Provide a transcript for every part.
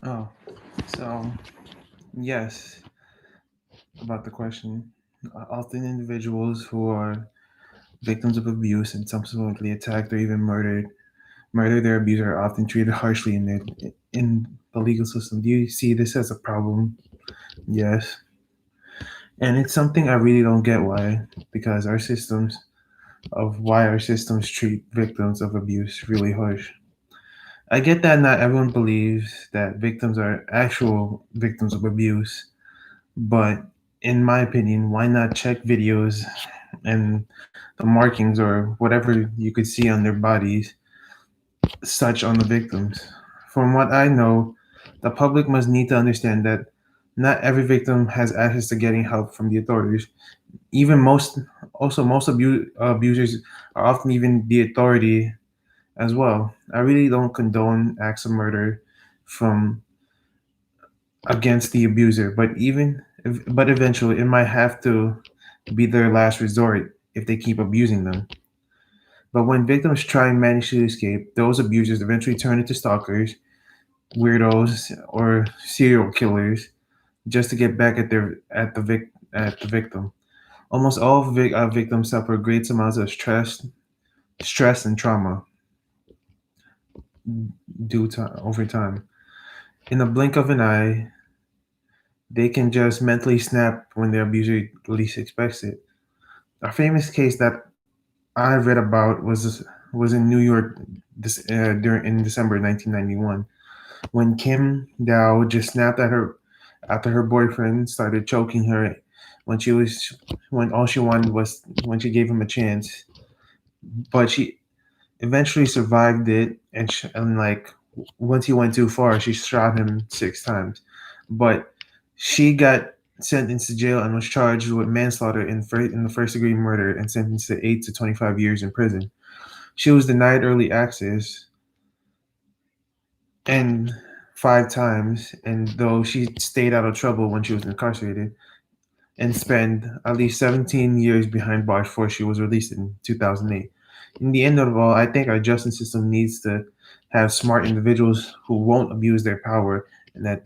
Oh, so yes, about the question. Often individuals who are victims of abuse and subsequently attacked or even murder their abuser are often treated harshly in the legal system. Do you see this as a problem? Yes, and it's something I really don't get because our systems treat victims of abuse really harsh. I get that not everyone believes that victims are actual victims of abuse, but in my opinion, why not check videos and the markings or whatever you could see on their bodies, such on the victims? From what I know, the public must need to understand that not every victim has access to getting help from the authorities. Even most abusers are often even the authority as well. I really don't condone acts of murder from against the abuser, but eventually it might have to be their last resort if they keep abusing them. But when victims try and manage to escape, those abusers eventually turn into stalkers, weirdos, or serial killers just to get back at the victim. Almost all victims suffer great amounts of stress and trauma due to over time. In a blink of an eye, they can just mentally snap when their abuser least expects it. A famous case that I read about was in New York during in December 1991 when Kim Dow just snapped at her after her boyfriend started choking her when she was when all she wanted was when she gave him a chance, but she eventually survived it and like once he went too far, she shot him 6 times, but she got sentenced to jail and was charged with manslaughter in the first degree murder and sentenced to 8 to 25 years in prison. She was denied early access and 5 times, and though she stayed out of trouble when she was incarcerated, and spent at least 17 years behind bars before she was released in 2008. In the end of all, I think our justice system needs to have smart individuals who won't abuse their power, and that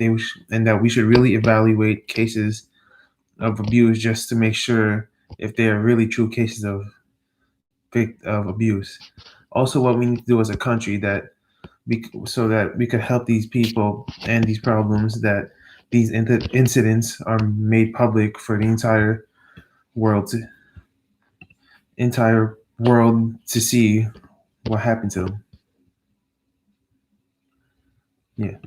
we should really evaluate cases of abuse just to make sure if they are really true cases of abuse. Also, what we need to do as a country so that we could help these people and these problems that these incidents are made public for the world to, entire world to see what happened to them. Yeah.